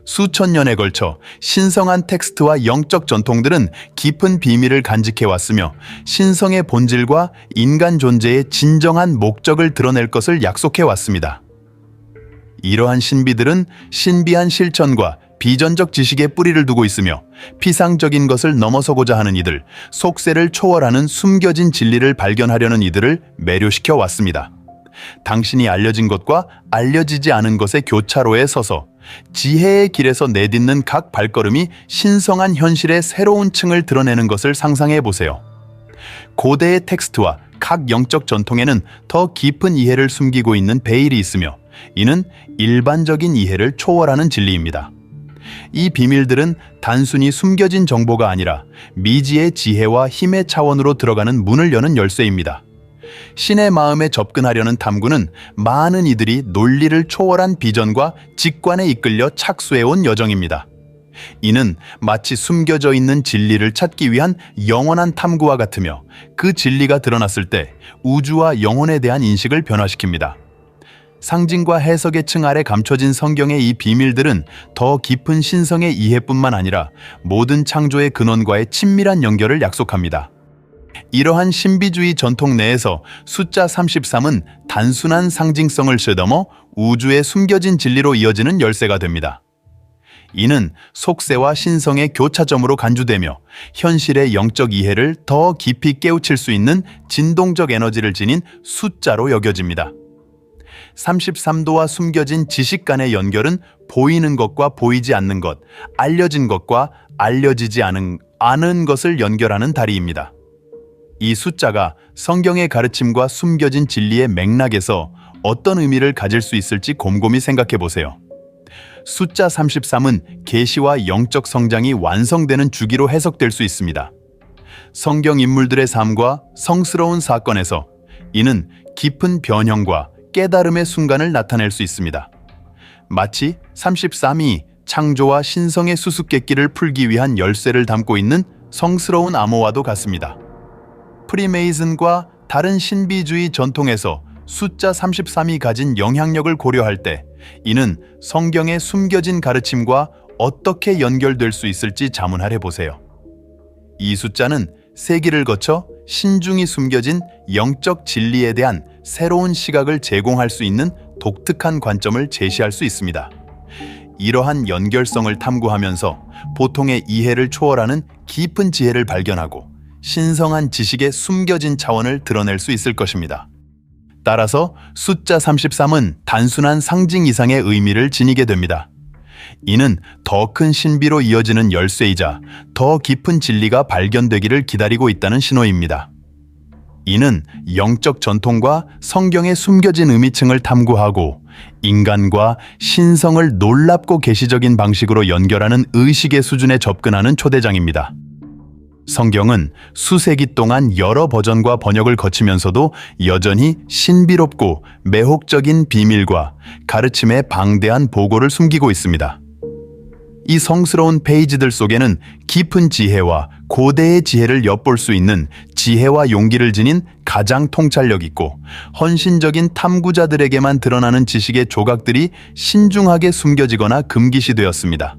수천 년에 걸쳐 신성한 텍스트와 영적 전통들은 깊은 비밀을 간직해 왔으며 신성의 본질과 인간 존재의 진정한 목적을 드러낼 것을 약속해 왔습니다. 이러한 신비들은 신비한 실천과 비전적 지식에 뿌리를 두고 있으며 피상적인 것을 넘어서고자 하는 이들, 속세를 초월하는 숨겨진 진리를 발견하려는 이들을 매료시켜 왔습니다. 당신이 알려진 것과 알려지지 않은 것의 교차로에 서서 지혜의 길에서 내딛는 각 발걸음이 신성한 현실의 새로운 층을 드러내는 것을 상상해 보세요. 고대의 텍스트와 각 영적 전통에는 더 깊은 이해를 숨기고 있는 베일이 있으며 이는 일반적인 이해를 초월하는 진리입니다. 이 비밀들은 단순히 숨겨진 정보가 아니라 미지의 지혜와 힘의 차원으로 들어가는 문을 여는 열쇠입니다. 신의 마음에 접근하려는 탐구는 많은 이들이 논리를 초월한 비전과 직관에 이끌려 착수해온 여정입니다. 이는 마치 숨겨져 있는 진리를 찾기 위한 영원한 탐구와 같으며 그 진리가 드러났을 때 우주와 영혼에 대한 인식을 변화시킵니다. 상징과 해석의 층 아래 감춰진 성경의 이 비밀들은 더 깊은 신성의 이해뿐만 아니라 모든 창조의 근원과의 친밀한 연결을 약속합니다. 이러한 신비주의 전통 내에서 숫자 33은 단순한 상징성을 뛰어넘어 우주의 숨겨진 진리로 이어지는 열쇠가 됩니다. 이는 속세와 신성의 교차점으로 간주되며 현실의 영적 이해를 더 깊이 깨우칠 수 있는 진동적 에너지를 지닌 숫자로 여겨집니다. 33도와 숨겨진 지식 간의 연결은 보이는 것과 보이지 않는 것, 알려진 것과 알려지지 않은 것을 연결하는 다리입니다. 이 숫자가 성경의 가르침과 숨겨진 진리의 맥락에서 어떤 의미를 가질 수 있을지 곰곰이 생각해 보세요. 숫자 33은 계시와 영적 성장이 완성되는 주기로 해석될 수 있습니다. 성경 인물들의 삶과 성스러운 사건에서 이는 깊은 변형과 깨달음의 순간을 나타낼 수 있습니다. 마치 33이 창조와 신성의 수수께끼를 풀기 위한 열쇠를 담고 있는 성스러운 암호와도 같습니다. 프리메이슨과 다른 신비주의 전통에서 숫자 33이 가진 영향력을 고려할 때 이는 성경의 숨겨진 가르침과 어떻게 연결될 수 있을지 자문하려 보세요. 이 숫자는 세기를 거쳐 신중히 숨겨진 영적 진리에 대한 새로운 시각을 제공할 수 있는 독특한 관점을 제시할 수 있습니다. 이러한 연결성을 탐구하면서 보통의 이해를 초월하는 깊은 지혜를 발견하고 신성한 지식의 숨겨진 차원을 드러낼 수 있을 것입니다. 따라서 숫자 33은 단순한 상징 이상의 의미를 지니게 됩니다. 이는 더 큰 신비로 이어지는 열쇠이자 더 깊은 진리가 발견되기를 기다리고 있다는 신호입니다. 이는 영적 전통과 성경의 숨겨진 의미층을 탐구하고 인간과 신성을 놀랍고 계시적인 방식으로 연결하는 의식의 수준에 접근하는 초대장입니다. 성경은 수세기 동안 여러 버전과 번역을 거치면서도 여전히 신비롭고 매혹적인 비밀과 가르침의 방대한 보고를 숨기고 있습니다. 이 성스러운 페이지들 속에는 깊은 지혜와 고대의 지혜를 엿볼 수 있는 지혜와 용기를 지닌 가장 통찰력 있고 헌신적인 탐구자들에게만 드러나는 지식의 조각들이 신중하게 숨겨지거나 금기시되었습니다.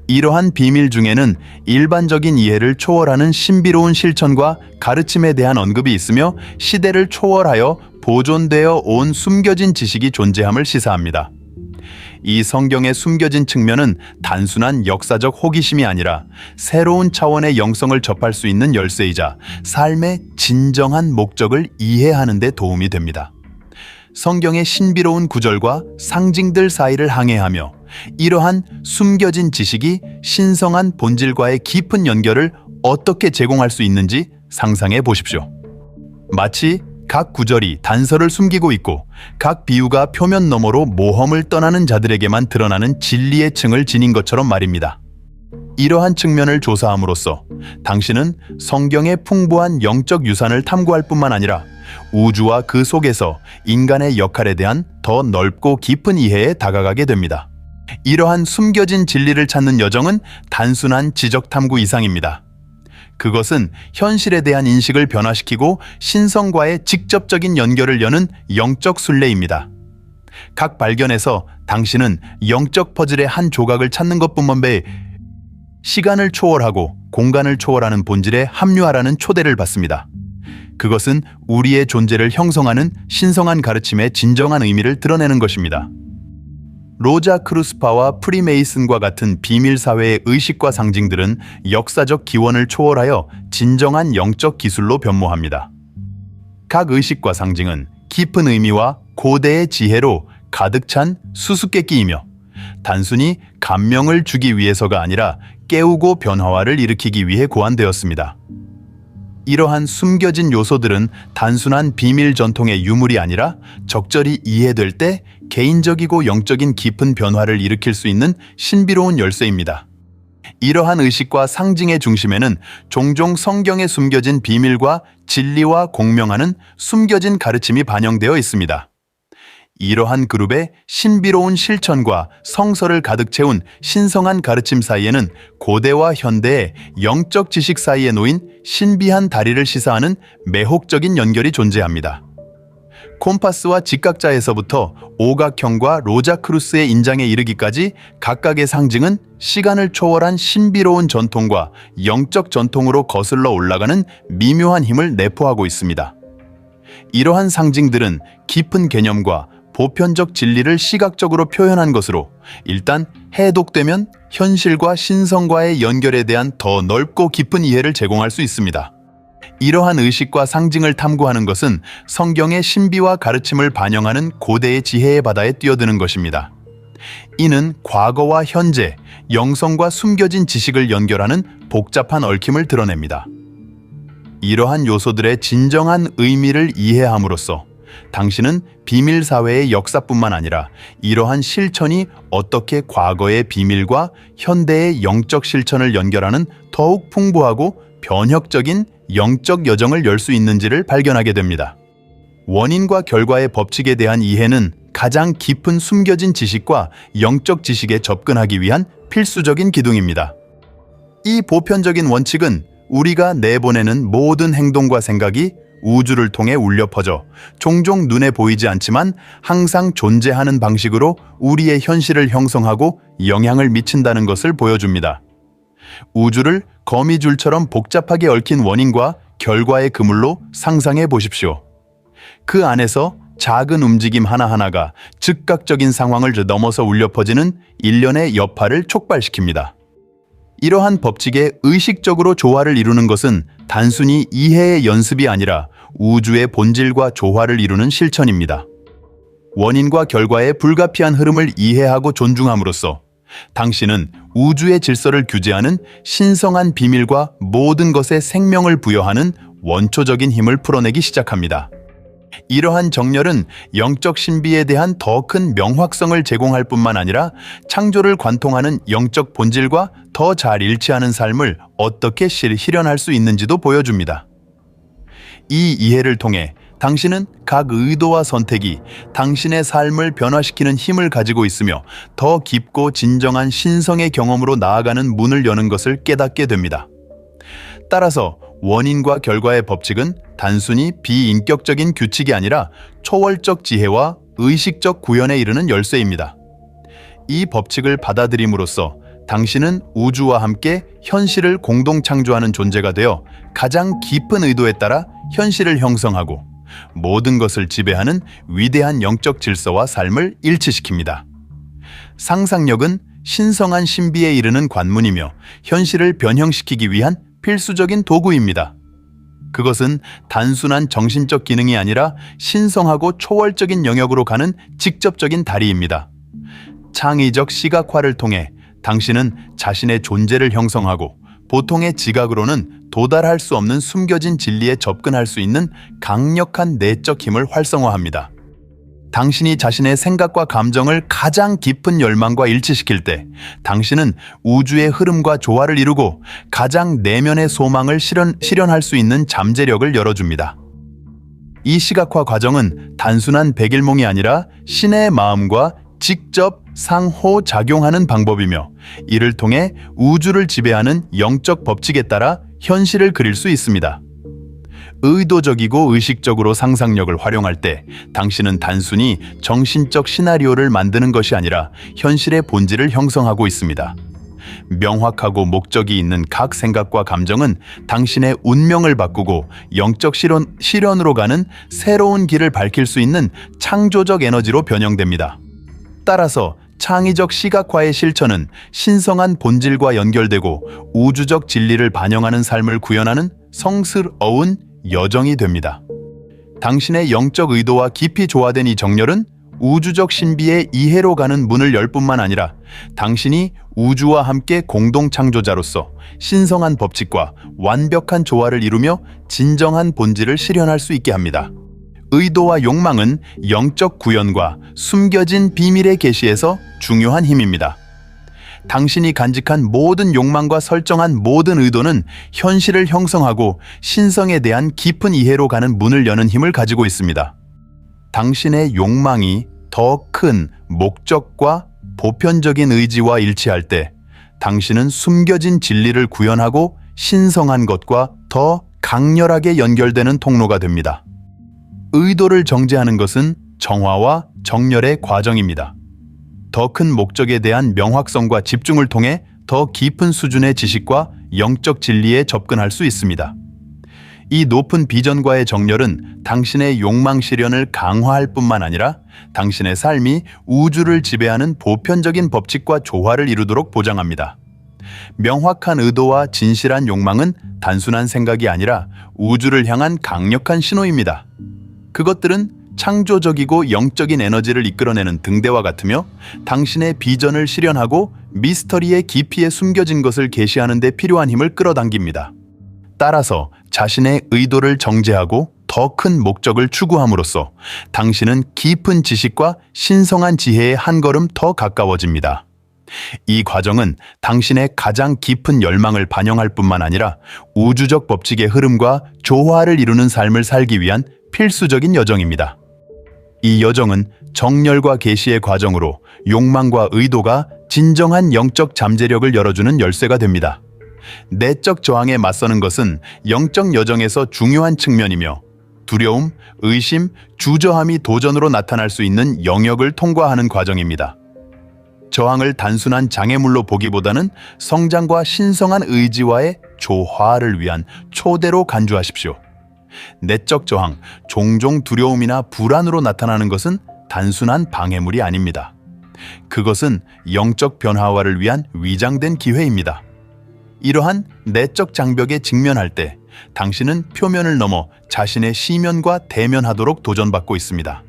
이러한 비밀 중에는 일반적인 이해를 초월하는 신비로운 실천과 가르침에 대한 언급이 있으며 시대를 초월하여 보존되어 온 숨겨진 지식이 존재함을 시사합니다. 이 성경의 숨겨진 측면은 단순한 역사적 호기심이 아니라 새로운 차원의 영성을 접할 수 있는 열쇠이자 삶의 진정한 목적을 이해하는 데 도움이 됩니다. 성경의 신비로운 구절과 상징들 사이를 항해하며 이러한 숨겨진 지식이 신성한 본질과의 깊은 연결을 어떻게 제공할 수 있는지 상상해 보십시오. 마치 각 구절이 단서를 숨기고 있고 각 비유가 표면 너머로 모험을 떠나는 자들에게만 드러나는 진리의 층을 지닌 것처럼 말입니다. 이러한 측면을 조사함으로써 당신은 성경의 풍부한 영적 유산을 탐구할 뿐만 아니라 우주와 그 속에서 인간의 역할에 대한 더 넓고 깊은 이해에 다가가게 됩니다. 이러한 숨겨진 진리를 찾는 여정은 단순한 지적 탐구 이상입니다. 그것은 현실에 대한 인식을 변화시키고 신성과의 직접적인 연결을 여는 영적 순례입니다. 각 발견에서 당신은 영적 퍼즐의 한 조각을 찾는 것뿐만 배 시간을 초월하고 공간을 초월하는 본질에 합류하라는 초대를 받습니다. 그것은 우리의 존재를 형성하는 신성한 가르침의 진정한 의미를 드러내는 것입니다. 로자 크루스파와 프리메이슨과 같은 비밀 사회의 의식과 상징들은 역사적 기원을 초월하여 진정한 영적 기술로 변모합니다. 각 의식과 상징은 깊은 의미와 고대의 지혜로 가득 찬 수수께끼이며 단순히 감명을 주기 위해서가 아니라 깨우고 변화와를 일으키기 위해 고안되었습니다. 이러한 숨겨진 요소들은 단순한 비밀 전통의 유물이 아니라 적절히 이해될 때 개인적이고 영적인 깊은 변화를 일으킬 수 있는 신비로운 열쇠입니다. 이러한 의식과 상징의 중심에는 종종 성경에 숨겨진 비밀과 진리와 공명하는 숨겨진 가르침이 반영되어 있습니다. 이러한 그룹의 신비로운 실천과 성서를 가득 채운 신성한 가르침 사이에는 고대와 현대의 영적 지식 사이에 놓인 신비한 다리를 시사하는 매혹적인 연결이 존재합니다. 콤파스와 직각자에서부터 오각형과 로자크루스의 인장에 이르기까지 각각의 상징은 시간을 초월한 신비로운 전통과 영적 전통으로 거슬러 올라가는 미묘한 힘을 내포하고 있습니다. 이러한 상징들은 깊은 개념과 보편적 진리를 시각적으로 표현한 것으로 일단 해독되면 현실과 신성과의 연결에 대한 더 넓고 깊은 이해를 제공할 수 있습니다. 이러한 의식과 상징을 탐구하는 것은 성경의 신비와 가르침을 반영하는 고대의 지혜의 바다에 뛰어드는 것입니다. 이는 과거와 현재, 영성과 숨겨진 지식을 연결하는 복잡한 얽힘을 드러냅니다. 이러한 요소들의 진정한 의미를 이해함으로써 당신은 비밀 사회의 역사뿐만 아니라 이러한 실천이 어떻게 과거의 비밀과 현대의 영적 실천을 연결하는 더욱 풍부하고 변혁적인 영적 여정을 열 수 있는지를 발견하게 됩니다. 원인과 결과의 법칙에 대한 이해는 가장 깊은 숨겨진 지식과 영적 지식에 접근하기 위한 필수적인 기둥입니다. 이 보편적인 원칙은 우리가 내보내는 모든 행동과 생각이 우주를 통해 울려 퍼져 종종 눈에 보이지 않지만 항상 존재하는 방식으로 우리의 현실을 형성하고 영향을 미친다는 것을 보여줍니다. 우주를 거미줄처럼 복잡하게 얽힌 원인과 결과의 그물로 상상해 보십시오. 그 안에서 작은 움직임 하나하나가 즉각적인 상황을 넘어서 울려 퍼지는 일련의 여파를 촉발시킵니다. 이러한 법칙에 의식적으로 조화를 이루는 것은 단순히 이해의 연습이 아니라 우주의 본질과 조화를 이루는 실천입니다. 원인과 결과의 불가피한 흐름을 이해하고 존중함으로써 당신은 우주의 질서를 규제하는 신성한 비밀과 모든 것에 생명을 부여하는 원초적인 힘을 풀어내기 시작합니다. 이러한 정렬은 영적 신비에 대한 더 큰 명확성을 제공할 뿐만 아니라 창조를 관통하는 영적 본질과 더 잘 일치하는 삶을 어떻게 실현할 수 있는지도 보여줍니다. 이 이해를 통해 당신은 각 의도와 선택이 당신의 삶을 변화시키는 힘을 가지고 있으며 더 깊고 진정한 신성의 경험으로 나아가는 문을 여는 것을 깨닫게 됩니다. 따라서 원인과 결과의 법칙은 단순히 비인격적인 규칙이 아니라 초월적 지혜와 의식적 구현에 이르는 열쇠입니다. 이 법칙을 받아들임으로써 당신은 우주와 함께 현실을 공동 창조하는 존재가 되어 가장 깊은 의도에 따라 현실을 형성하고 모든 것을 지배하는 위대한 영적 질서와 삶을 일치시킵니다. 상상력은 신성한 신비에 이르는 관문이며 현실을 변형시키기 위한 필수적인 도구입니다. 그것은 단순한 정신적 기능이 아니라 신성하고 초월적인 영역으로 가는 직접적인 다리입니다. 창의적 시각화를 통해 당신은 자신의 존재를 형성하고 보통의 지각으로는 도달할 수 없는 숨겨진 진리에 접근할 수 있는 강력한 내적 힘을 활성화합니다. 당신이 자신의 생각과 감정을 가장 깊은 열망과 일치시킬 때 당신은 우주의 흐름과 조화를 이루고 가장 내면의 소망을 실현할 수 있는 잠재력을 열어줍니다. 이 시각화 과정은 단순한 백일몽이 아니라 신의 마음과 직접 상호작용하는 방법이며 이를 통해 우주를 지배하는 영적 법칙에 따라 현실을 그릴 수 있습니다. 의도적이고 의식적으로 상상력을 활용할 때 당신은 단순히 정신적 시나리오를 만드는 것이 아니라 현실의 본질을 형성하고 있습니다. 명확하고 목적이 있는 각 생각과 감정은 당신의 운명을 바꾸고 영적 실현으로 가는 새로운 길을 밝힐 수 있는 창조적 에너지로 변형됩니다. 따라서 창의적 시각화의 실천은 신성한 본질과 연결되고 우주적 진리를 반영하는 삶을 구현하는 성스러운 여정이 됩니다. 당신의 영적 의도와 깊이 조화된 이 정렬은 우주적 신비의 이해로 가는 문을 열 뿐만 아니라 당신이 우주와 함께 공동 창조자로서 신성한 법칙과 완벽한 조화를 이루며 진정한 본질을 실현할 수 있게 합니다. 의도와 욕망은 영적 구현과 숨겨진 비밀의 계시에서 중요한 힘입니다. 당신이 간직한 모든 욕망과 설정한 모든 의도는 현실을 형성하고 신성에 대한 깊은 이해로 가는 문을 여는 힘을 가지고 있습니다. 당신의 욕망이 더 큰 목적과 보편적인 의지와 일치할 때 당신은 숨겨진 진리를 구현하고 신성한 것과 더 강렬하게 연결되는 통로가 됩니다. 의도를 정제하는 것은 정화와 정렬의 과정입니다. 더 큰 목적에 대한 명확성과 집중을 통해 더 깊은 수준의 지식과 영적 진리에 접근할 수 있습니다. 이 높은 비전과의 정렬은 당신의 욕망 실현을 강화할 뿐만 아니라 당신의 삶이 우주를 지배하는 보편적인 법칙과 조화를 이루도록 보장합니다. 명확한 의도와 진실한 욕망은 단순한 생각이 아니라 우주를 향한 강력한 신호입니다. 그것들은 창조적이고 영적인 에너지를 이끌어내는 등대와 같으며 당신의 비전을 실현하고 미스터리의 깊이에 숨겨진 것을 계시하는 데 필요한 힘을 끌어당깁니다. 따라서 자신의 의도를 정제하고 더 큰 목적을 추구함으로써 당신은 깊은 지식과 신성한 지혜에 한 걸음 더 가까워집니다. 이 과정은 당신의 가장 깊은 열망을 반영할 뿐만 아니라 우주적 법칙의 흐름과 조화를 이루는 삶을 살기 위한 필수적인 여정입니다. 이 여정은 정렬과 계시의 과정으로 욕망과 의도가 진정한 영적 잠재력을 열어주는 열쇠가 됩니다. 내적 저항에 맞서는 것은 영적 여정에서 중요한 측면이며 두려움, 의심, 주저함이 도전으로 나타날 수 있는 영역을 통과하는 과정입니다. 저항을 단순한 장애물로 보기보다는 성장과 신성한 의지와의 조화를 위한 초대로 간주하십시오. 내적 저항, 종종 두려움이나 불안으로 나타나는 것은 단순한 방해물이 아닙니다. 그것은 영적 변화와를 위한 위장된 기회입니다. 이러한 내적 장벽에 직면할 때 당신은 표면을 넘어 자신의 시면과 대면하도록 도전받고 있습니다.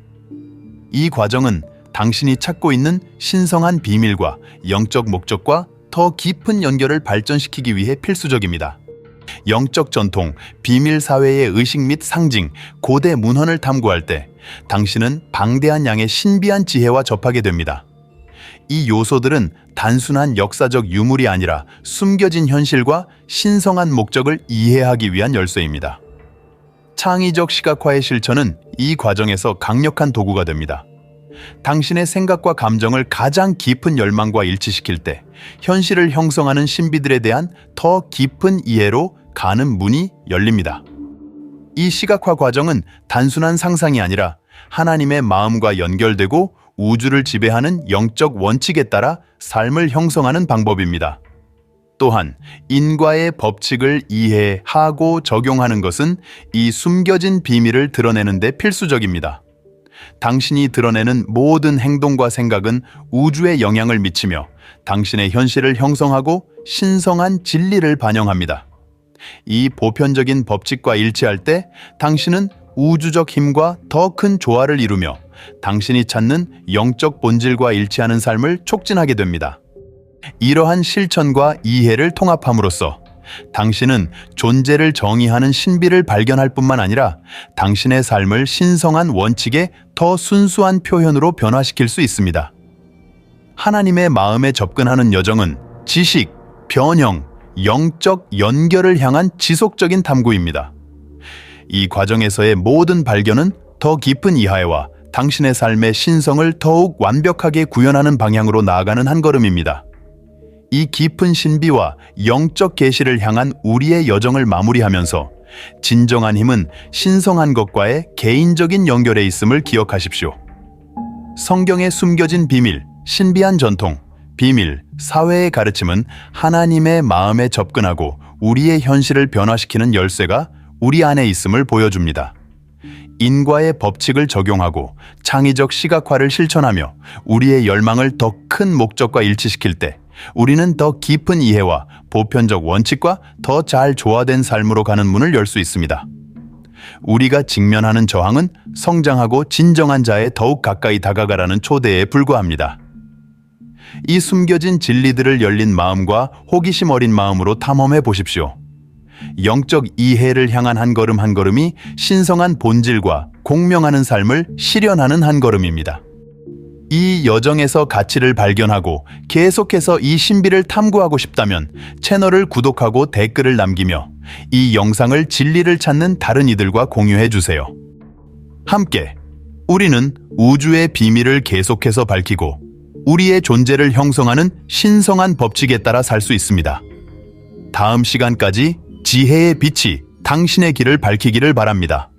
이 과정은 당신이 찾고 있는 신성한 비밀과 영적 목적과 더 깊은 연결을 발전시키기 위해 필수적입니다. 영적 전통, 비밀 사회의 의식 및 상징, 고대 문헌을 탐구할 때 당신은 방대한 양의 신비한 지혜와 접하게 됩니다. 이 요소들은 단순한 역사적 유물이 아니라 숨겨진 현실과 신성한 목적을 이해하기 위한 열쇠입니다. 창의적 시각화의 실천은 이 과정에서 강력한 도구가 됩니다. 당신의 생각과 감정을 가장 깊은 열망과 일치시킬 때 현실을 형성하는 신비들에 대한 더 깊은 이해로 가는 문이 열립니다. 이 시각화 과정은 단순한 상상이 아니라 하나님의 마음과 연결되고 우주를 지배하는 영적 원칙에 따라 삶을 형성하는 방법입니다. 또한 인과의 법칙을 이해하고 적용하는 것은 이 숨겨진 비밀을 드러내는 데 필수적입니다. 당신이 드러내는 모든 행동과 생각은 우주에 영향을 미치며 당신의 현실을 형성하고 신성한 진리를 반영합니다. 이 보편적인 법칙과 일치할 때 당신은 우주적 힘과 더 큰 조화를 이루며 당신이 찾는 영적 본질과 일치하는 삶을 촉진하게 됩니다. 이러한 실천과 이해를 통합함으로써 당신은 존재를 정의하는 신비를 발견할 뿐만 아니라 당신의 삶을 신성한 원칙의 더 순수한 표현으로 변화시킬 수 있습니다. 하나님의 마음에 접근하는 여정은 지식, 변형, 영적 연결을 향한 지속적인 탐구입니다. 이 과정에서의 모든 발견은 더 깊은 이해와 당신의 삶의 신성을 더욱 완벽하게 구현하는 방향으로 나아가는 한 걸음입니다. 이 깊은 신비와 영적 계시를 향한 우리의 여정을 마무리하면서 진정한 힘은 신성한 것과의 개인적인 연결에 있음을 기억하십시오. 성경에 숨겨진 비밀, 신비한 전통, 비밀, 사회의 가르침은 하나님의 마음에 접근하고 우리의 현실을 변화시키는 열쇠가 우리 안에 있음을 보여줍니다. 인과의 법칙을 적용하고 창의적 시각화를 실천하며 우리의 열망을 더 큰 목적과 일치시킬 때 우리는 더 깊은 이해와 보편적 원칙과 더 잘 조화된 삶으로 가는 문을 열 수 있습니다. 우리가 직면하는 저항은 성장하고 진정한 자에 더욱 가까이 다가가라는 초대에 불과합니다. 이 숨겨진 진리들을 열린 마음과 호기심 어린 마음으로 탐험해 보십시오. 영적 이해를 향한 한 걸음 한 걸음이 신성한 본질과 공명하는 삶을 실현하는 한 걸음입니다. 이 여정에서 가치를 발견하고 계속해서 이 신비를 탐구하고 싶다면 채널을 구독하고 댓글을 남기며 이 영상을 진리를 찾는 다른 이들과 공유해 주세요. 함께 우리는 우주의 비밀을 계속해서 밝히고 우리의 존재를 형성하는 신성한 법칙에 따라 살 수 있습니다. 다음 시간까지 지혜의 빛이 당신의 길을 밝히기를 바랍니다.